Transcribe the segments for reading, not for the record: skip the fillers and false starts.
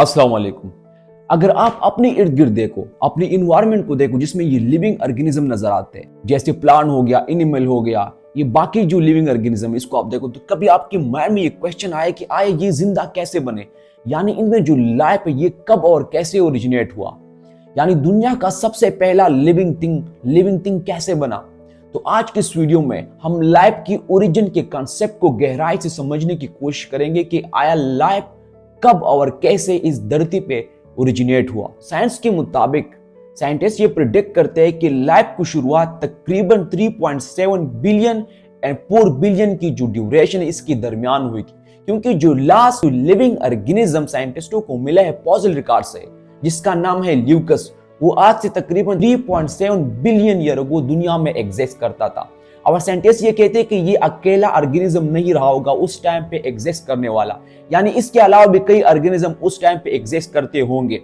अस्सलाम वालेकुम। अगर आप अपने इर्द गिर्द देखो, अपनी इन्वायरमेंट को देखो जिसमें ये लिविंग ऑर्गेनिज्म नजर आते हैं, जैसे प्लांट हो गया, एनिमल हो गया, ये बाकी जो लिविंग ऑर्गेनिज्म, इसको आप देखो तो कभी आपके माइंड में ये क्वेश्चन आए कि आए ये जिंदा कैसे बने, यानी इनमें जो लाइफ है ये कब और कैसे ओरिजिनेट हुआ, यानी दुनिया का सबसे पहला लिविंग थिंग कैसे बना। तो आज के इस वीडियो में हम लाइफ की ओरिजिन के कॉन्सेप्ट को गहराई से समझने की कोशिश करेंगे कि आया लाइफ कब और कैसे इस धरती पे ओरिजिनेट हुआ। साइंस के मुताबिक साइंटिस्ट ये प्रिडिक्ट करते हैं कि लाइफ की शुरुआत तकरीबन 3.7 बिलियन एंड 4 बिलियन की जो ड्यूरेशन है इसके दरमियान हुई थी, क्योंकि जो लास्ट लिविंग ऑर्गेनिज्म साइंटिस्टों को मिला है फॉसिल रिकॉर्ड से, जिसका नाम है ल्यूकस, वो आज से तकरीबन 3.7 बिलियन ईयर अगो दुनिया में एग्जिस्ट करता था। और साइंटिस्ट ये कहते हैं कि ये अकेला ऑर्गेनिज्म नहीं रहा होगा उस टाइम पे एग्जिस्ट करने वाला, यानी इसके अलावा भी कई ऑर्गेनिज्म उस टाइम पे एग्जिस्ट करते होंगे।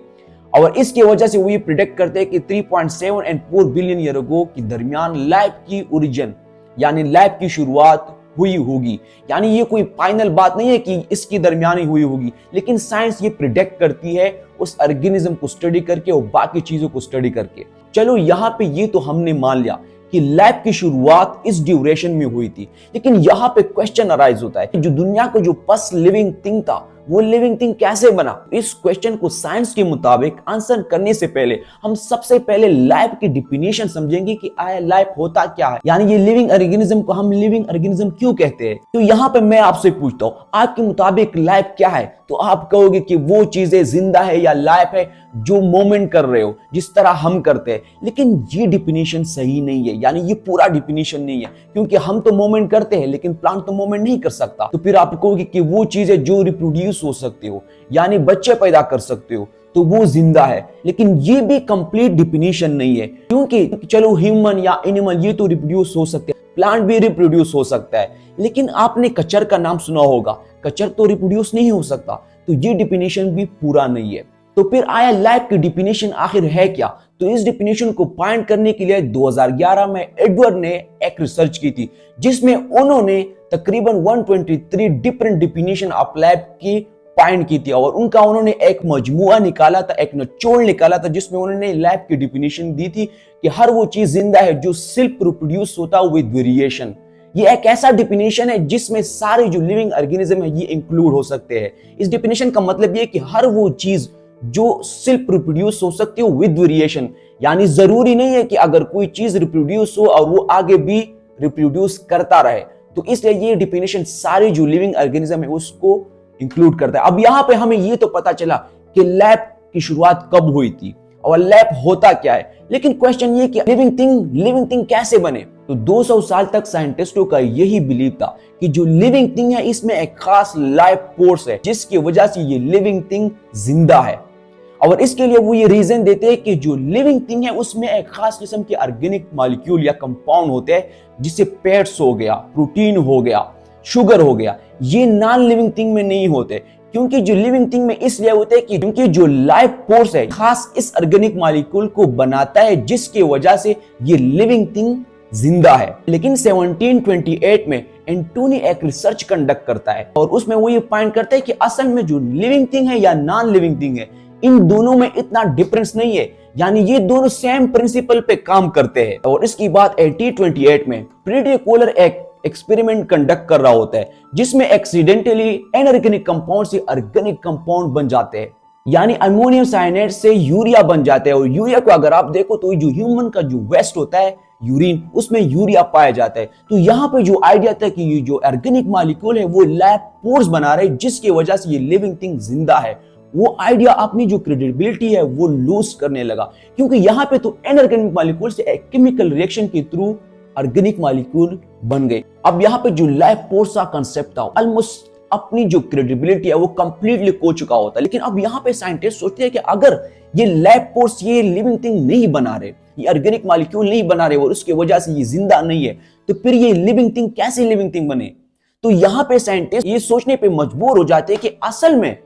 और इसकी वजह से वो ये प्रिडिक्ट करते हैं कि 3.7 एंड 4 बिलियन ईयर अगो के दरमियान लाइफ की ओरिजिन यानी लाइफ की शुरुआत हुई होगी। यानी ये कोई फाइनल बात नहीं है कि इसकी दरमियान ही हुई होगी, लेकिन साइंस ये प्रिडिक्ट करती है उस ऑर्गेनिज्म को स्टडी करके और बाकी चीजों को स्टडी करके। चलो यहाँ पे ये तो हमने मान लिया कि लाइफ की शुरुआत इस ड्यूरेशन में हुई थी, लेकिन यहाँ पे क्वेश्चन अराइज होता है कि जो दुनिया को जो फर्स्ट लिविंग थिंग था वो लिविंग थिंग कैसे बना। इस क्वेश्चन को साइंस के मुताबिक आंसर करने से पहले हम सबसे पहले लाइफ की डिफिनेशन समझेंगे कि आया लाइफ होता क्या है, यानी ये लिविंग ऑर्गेनिज्म को हम लिविंग ऑर्गेनिज्म क्यों कहते हैं। तो यहाँ पे मैं आपसे पूछता हूँ आपके मुताबिक लाइफ क्या है, तो आप कहोगे कि वो चीजें जिंदा है या लाइफ है जो मोमेंट कर रहे हो जिस तरह हम करते हैं, लेकिन ये डिफिनेशन सही नहीं है, यानी ये पूरा डिफिनेशन नहीं है, क्योंकि हम तो मोमेंट करते हैं लेकिन प्लांट तो मोमेंट नहीं कर सकता। तो फिर आप कहोगे कि वो चीजें जो रिप्रोड्यूस हो सकते हो यानी बच्चे पैदा कर सकते हो तो वो जिंदा है, लेकिन ये भी कंप्लीट डिफिनेशन नहीं है, क्योंकि चलो ह्यूमन या एनिमल ये तो रिप्रोड्यूस हो सकते हैं, प्लांट भी रिप्रोड्यूस हो सकता है, लेकिन आपने कचर का नाम सुना होगा, कचर तो रिप्रोड्यूस नहीं हो सकता, तो ये डिफिनेशन भी पूरा नहीं है। तो फिर आया लाइफ की डिफिनेशन आखिर है क्या। तो इस डिफिनेशन को फाइंड करने के लिए 2011 में एडवर्ड ने एक रिसर्च की थी, जिसमें उन्होंने तकरीबन 123 डिफरेंट डिफिनेशन ऑफ लाइफ की फाइंड की थी, और उन्होंने एक मजमुआ निकाला था, एक निचोड़ निकाला था, जिसमें उन्होंने लाइफ की डिफिनेशन दी थी कि हर वो चीज जिंदा है जो सिर्फ रिप्रोड्यूस होता है विद वेरिएशन। ये एक ऐसा डिफिनेशन है जिसमें सारे जो लिविंग ऑर्गेनिज्म है ये इंक्लूड हो सकते हैं। इस डिफिनेशन का मतलब ये है कि हर वो चीज जो सिर्फ रिप्रोड्यूस हो सकती है विद वेरिएशन, यानी जरूरी नहीं है कि अगर कोई चीज रिप्रोड्यूस हो और वो आगे भी रिप्रोड्यूस करता रहे, तो इसलिए ये डिफिनेशन सारे जो लिविंग ऑर्गेनिज्म है उसको इंक्लूड करता है। अब यहाँ पे हमें ये तो पता चला कि लाइफ की शुरुआत कब हुई थी और लाइफ होता क्या है, लेकिन क्वेश्चन ये कि लिविंग थिंग कैसे बने। तो 200 साल तक साइंटिस्टों का यही बिलीव था कि जो लिविंग थिंग है इसमें एक खास लाइफ फोर्स है जिसकी वजह से ये लिविंग थिंग जिंदा है, और इसके लिए वो ये रीजन देते हैं कि जो लिविंग थिंग है उसमें एक खास किस्म के ऑर्गेनिक मॉलिक्यूल या कंपाउंड होते हैं, जिससे फैट्स हो गया, प्रोटीन हो गया, शुगर हो गया, ये नॉन लिविंग थिंग में नहीं होते। क्योंकि जो लिविंग थिंग में इसलिए होते हैं कि क्योंकि जो लाइफ फोर्स है खास इस ऑर्गेनिक मॉलिक्यूल को बनाता है, जिसकी वजह से ये लिविंग थिंग जिंदा है। लेकिन 1728 में एंटोनी एक रिसर्च कंडक्ट करता है और उसमें वो ये फाइंड करता है कि असल में जो लिविंग थिंग है या नॉन लिविंग थिंग है इन दोनों में इतना डिफरेंस नहीं है, यानी ये दोनों सेम प्रिंसिपल पे काम करते हैं। और इसकी बात 1828 में फ्रेडरिक कोलर एक एक्सपेरिमेंट कंडक्ट कर रहा होता है, जिसमें एक्सीडेंटली इनऑर्गेनिक कंपाउंड से ऑर्गेनिक कंपाउंड बन जाते हैं, यानी अमोनियम साइनाइड से यूरिया बन जाता है। और यूरिया को अगर आप देखो तो जो ह्यूमन का जो वेस्ट होता है यूरिन, उसमें यूरिया पाया जाता है। तो यहाँ पे जो आइडिया था कि ये जो ऑर्गेनिक मॉलिक्यूल है वो लाइफ फोर्स बना रहे जिसकी वजह से ये लिविंग थिंग जिंदा है, वो आइडिया अपनी जो क्रेडिबिलिटी है वो लूज करने लगा, क्योंकि यहाँ पे तो इनऑर्गेनिक मॉलिक्यूल से एक केमिकल रिएक्शन के थ्रू ऑर्गेनिक मॉलिक्यूल बन गए। अब यहाँ पे जो लाइफ फोर्स का कांसेप्ट था ऑलमोस्ट अपनी जो क्रेडिबिलिटी है वो कंप्लीटली खो चुका होता है। लेकिन अब यहाँ पे साइंटिस्ट सोचते हैं कि अगर ये लाइफ फोर्स ये लिविंग थिंग नहीं बना रहे, ये ऑर्गेनिक मॉलिक्यूल नहीं बना रहे और उसकी वजह से ये जिंदा नहीं है, तो फिर ये लिविंग थिंग कैसे लिविंग थिंग बने। तो यहाँ पे साइंटिस्ट ये सोचने पे मजबूर हो जाते हैं कि असल में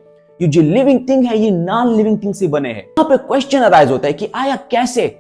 ये जो लिविंग थिंग है ये नॉन लिविंग थिंग से बने हैं। यहाँ पे क्वेश्चन अराइज होता है कि आया कैसे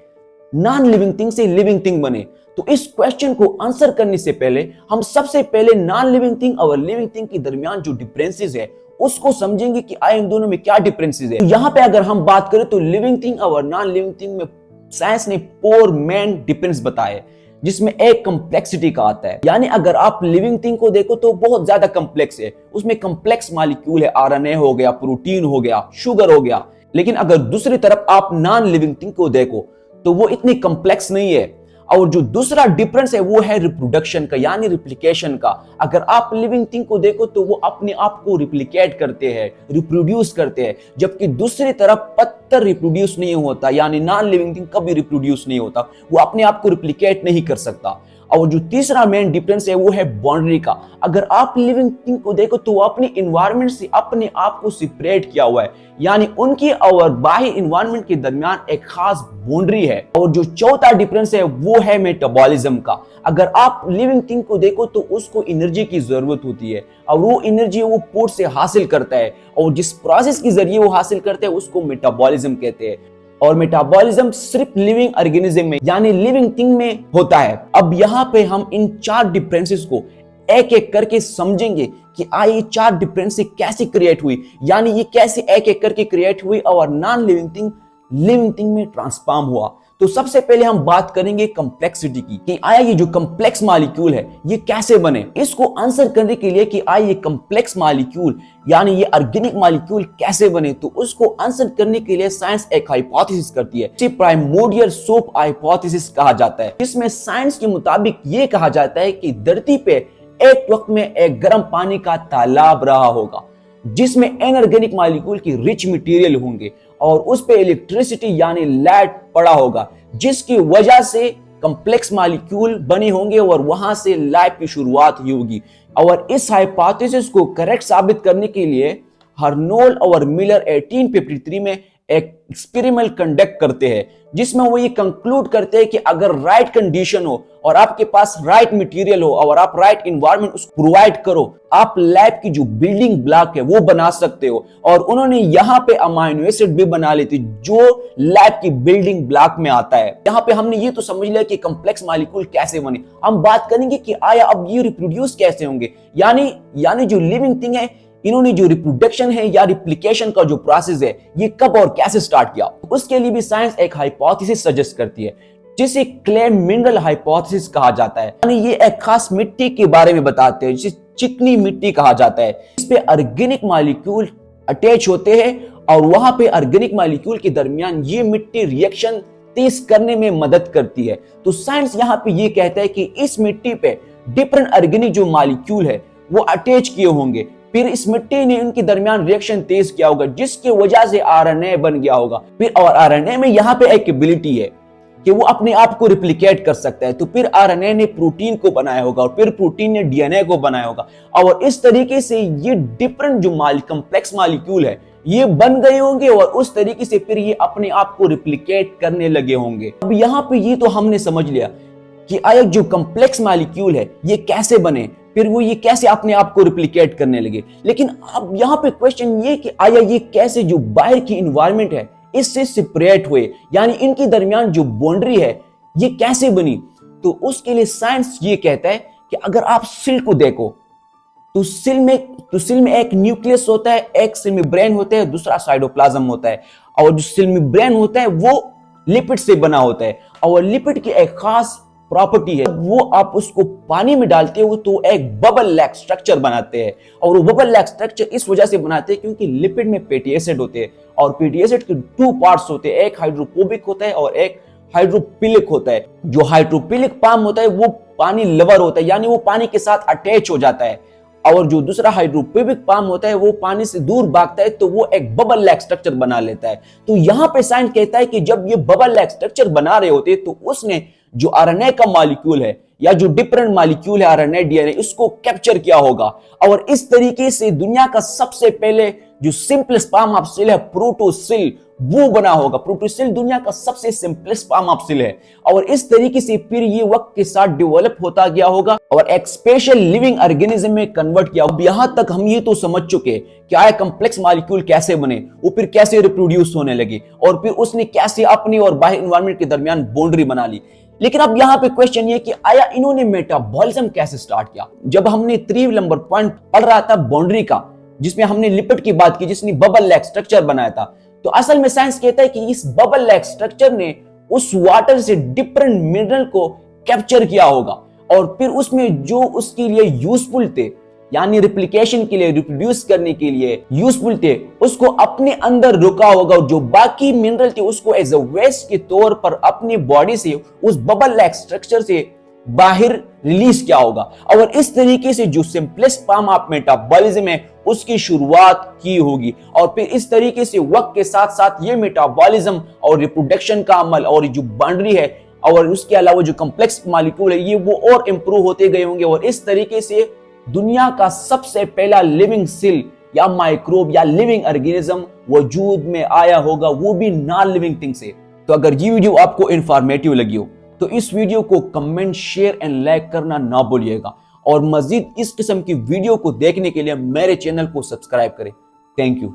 नॉन लिविंग थिंग से लिविंग थिंग बने। तो इस क्वेश्चन को आंसर करने से पहले हम सबसे पहले नॉन लिविंग थिंग और लिविंग थिंग के दरमियान जो डिफरेंसेस है उसको समझेंगे कि आया इन दोनों में क्या डिफरेंसेस है। यहाँ पे अगर हम बात करें तो लिविंग थिंग और नॉन लिविंग थिंग में साइंस ने 4 मेन डिफरेंस बताए, जिसमें एक कंप्लेक्सिटी का आता है। यानी अगर आप लिविंग थिंग को देखो तो बहुत ज्यादा कंप्लेक्स है, उसमें कंप्लेक्स मॉलिक्यूल है, आरएनए हो गया, प्रोटीन हो गया, शुगर हो गया। लेकिन अगर दूसरी तरफ आप नॉन लिविंग थिंग को देखो तो वो इतनी कंप्लेक्स नहीं है। और जो दूसरा डिफरेंस है वो है रिप्रोडक्शन का, यानी रिप्लिकेशन का। अगर आप लिविंग थिंग को देखो तो वो अपने आप को रिप्लिकेट करते हैं, रिप्रोड्यूस करते हैं, जबकि दूसरी तरफ पत्थर रिप्रोड्यूस नहीं होता, यानी नॉन लिविंग थिंग कभी रिप्रोड्यूस नहीं होता, वो अपने आप को रिप्लिकेट नहीं कर सकता। और जो तीसरा मेन डिफरेंस है वो है बाउंड्री का। अगर आप लिविंग थिंग को देखो तो वो अपने इन्वायरमेंट से अपने आप को सेपरेट किया हुआ है, यानी उनकी और बाह्य इन्वायरमेंट के दरमियान एक खास बाउंड्री है। और जो चौथा डिफरेंस है वो है मेटाबॉलिज्म का। अगर आप लिविंग थिंग को देखो तो उसको एनर्जी की जरूरत होती है, और वो एनर्जी वो फूड से हासिल करता है, और जिस प्रोसेस के जरिए वो हासिल करते हैं उसको मेटाबॉलिज्म कहते हैं। और मेटाबॉलिज्म सिर्फ लिविंग ऑर्गेनिज्म में यानी लिविंग थिंग में होता है। अब यहाँ पे हम इन 4 डिफरेंसेस को एक एक करके समझेंगे कि ये 4 डिफरेंसेस कैसे क्रिएट हुई, यानी ये कैसे एक एक करके क्रिएट हुई और नॉन लिविंग थिंग में ट्रांसफॉर्म हुआ। तो सबसे पहले हम बात करेंगे कंप्लेक्सिटी की, कि ये जो कंप्लेक्स मॉलिक्यूल है ये कैसे बने। इसको आंसर करने के लिए कि ये कंप्लेक्स मॉलिक्यूल यानी ये ऑर्गेनिक मॉलिक्यूल कैसे बने, तो उसको आंसर करने के लिए साइंस एक हाइपोथेसिस करती है, इसे प्राइमोर्डियल सोप हाइपोथेसिस कहा जाता है। इसमें साइंस के मुताबिक ये कहा जाता है कि धरती पे एक वक्त में एक गर्म पानी का तालाब रहा होगा, जिसमें इनऑर्गेनिक मॉलिक्यूल की रिच मटेरियल होंगे, और उस पे इलेक्ट्रिसिटी यानी लाइट पड़ा होगा, जिसकी वजह से कंप्लेक्स मॉलिक्यूल बने होंगे और वहां से लाइफ की शुरुआत हुई होगी। और इस हाइपोथेसिस को करेक्ट साबित करने के लिए हर्नोल्ड और मिलर 1853 में एक एक्सपेरिमेंट कंडक्ट करते हैं, जिसमें वो ये कंक्लूड करते हैं कि अगर राइट कंडीशन हो और आपके पास राइट मटेरियल हो और आप राइट एनवायरनमेंट उसको प्रोवाइड करो, आप लैब की जो बिल्डिंग ब्लॉक है वो बना सकते हो। और उन्होंने यहाँ पे अमाइनो एसिड भी बना ली थी जो लैब की बिल्डिंग ब्लॉक में आता है। यहाँ पे हमने ये तो समझ लिया कि कंप्लेक्स मॉलिक्यूल कैसे बने। हम बात करेंगे कि अब ये रिप्रोड्यूस कैसे होंगे, यानी जो लिविंग थिंग है इन्होंने जो रिप्रोडक्शन है या रिप्लिकेशन का जो प्रोसेस है ये कब और कैसे स्टार्ट किया। उसके लिए भी साइंस एक हाइपोथेसिस सजेस्ट करती है, जिसे क्ले मिनरल हाइपोथेसिस कहा जाता है। यानी ये एक खास मिट्टी के बारे में बताते हैं जिसे चिकनी मिट्टी कहा जाता है। इस पे ऑर्गेनिक मॉलिक्यूल अटैच होते हैं और वहां पे ऑर्गेनिक मॉलिक्यूल के दरमियान ये मिट्टी रिएक्शन तेज करने में मदद करती है। तो साइंस यहाँ पे ये कहता है कि इस मिट्टी पे डिफरेंट ऑर्गेनिक जो मॉलिक्यूल है वो अटैच किए होंगे, फिर इस मिट्टी ने उनके दरमियान रिएक्शन तेज किया होगा, जिसकी वजह से आरएनए बन गया होगा। फिर और आरएनए में यहाँ पे एक एबिलिटी है कि वो अपने आप को रिप्लिकेट कर सकता है। तो फिर आरएनए ने प्रोटीन को बनाया होगा और फिर प्रोटीन ने डीएनए को बनाया होगा, और इस तरीके से ये डिफरेंट जो कंप्लेक्स मॉलिक्यूल है ये बन गए होंगे और उस तरीके से फिर ये अपने आप को रिप्लिकेट करने लगे होंगे। अब यहाँ पे ये तो हमने समझ लिया कि आया जो कंप्लेक्स मॉलिक्यूल है ये कैसे बने, फिर वो ये कैसे अपने आप को रिप्लिकेट करने लगे। लेकिन अब यहाँ पे क्वेश्चन ये कि आया ये कैसे जो बाहर की एनवायरनमेंट है इससे सेपरेट हुए, यानी इनके दरमियान जो बाउंड्री है ये कैसे बनी। तो उसके लिए साइंस ये कहता है कि अगर आप सेल को देखो तो सेल में एक न्यूक्लियस होता है, एक सेल में ब्रेन होता है, दूसरा साइटोप्लाज्म होता है। और जो सेल में ब्रेन होता है वो लिपिड से बना होता है, और लिपिड की एक खास प्रॉपर्टी है, वो आप उसको पानी में डालते हो तो एक बबल लाइक स्ट्रक्चर बनाते हैं। और वो बबल लाइक स्ट्रक्चर इस वजह से बनाते हैं क्योंकि लिपिड में फैटी एसिड होते हैं, और फैटी एसिड के 2 पार्ट्स होते हैं, एक हाइड्रोफोबिक होता है और एक हाइड्रोफिलिक होता है। जो हाइड्रोफिलिक फॉर्म होता है वो पानी लवर होता है, यानी वो पानी के साथ अटैच हो जाता है, और जो दूसरा हाइड्रोफोबिक फॉर्म होता है वो पानी से दूर भागता है, तो वो एक बबल लाइक स्ट्रक्चर बना लेता है। तो यहाँ पे साइंस कहता है कि जब ये बबल लाइक स्ट्रक्चर बना रहे होते तो उसने जो आरएनए का मॉलिक्यूल है या जो डिफरेंट मॉलिक्यूल है आरएनए डीएनए इसको कैप्चर किया होगा, और इस तरीके से दुनिया का सबसे पहले जो सिंपलेस्ट फॉर्म ऑफ सेल है प्रोटोसेल वो बना होगा। प्रोटोसेल दुनिया का सबसे सिंपलेस्ट फॉर्म ऑफ सेल है, और इस तरीके से फिर ये वक्त के साथ डेवलप होता गया होगा और एक स्पेशल लिविंग ऑर्गेनिज्म में कन्वर्ट किया। अब यहां तक हम ये तो समझ चुके कि आया कंप्लेक्स मॉलिक्यूल कैसे बने, वो फिर कैसे रिप्रोड्यूस होने लगे, और फिर उसने कैसे अपने और बाहर एनवायरनमेंट के दरमियान बाउंड्री बना ली। लेकिन अब यहाँ पे क्वेश्चन ये कि आया इन्होंने मेटाबॉलिज्म कैसे स्टार्ट किया। जब हमने 3 नंबर पॉइंट पढ़ रहा था बाउंड्री का, जिसमें हमने लिपिड की बात की, जिसने बबल लाइक स्ट्रक्चर बनाया था। तो असल में साइंस कहता है कि इस बबल लाइक स्ट्रक्चर ने उस वाटर से डिफरेंट मिनरल को कैप्चर किया होगा और फिर उसमें जो उसके लिए यूजफुल थे, यानी रिप्लिकेशन के लिए, रिप्रोड्यूस करने के लिए यूजफुल थे, उसको अपने अंदर रुका होगा और जो बाकी मिनरल थे उसको एज अ वेस्ट के तौर पर अपनी बॉडी से उस बबल लाइक स्ट्रक्चर से बाहर रिलीज किया होगा। और इस तरीके से जो सिंपलेस्ट फॉर्म ऑफ मेटाबॉलिज्म है उसकी शुरुआत की होगी और फिर इस तरीके से वक्त के साथ साथ ये मेटाबॉलिज्म और रिप्रोडक्शन का अमल और जो बाउंड्री है और उसके अलावा जो कॉम्प्लेक्स मॉलिक्यूल है ये वो और इंप्रूव होते गए होंगे और इस तरीके से दुनिया का सबसे पहला लिविंग सेल या माइक्रोब या लिविंग ऑर्गेनिज्म वजूद में आया होगा, वो भी नॉन लिविंग थिंग से। तो अगर ये वीडियो आपको इंफॉर्मेटिव लगी हो तो इस वीडियो को कमेंट, शेयर एंड लाइक करना ना भूलिएगा और मजीद इस किस्म की वीडियो को देखने के लिए मेरे चैनल को सब्सक्राइब करें। Thank you.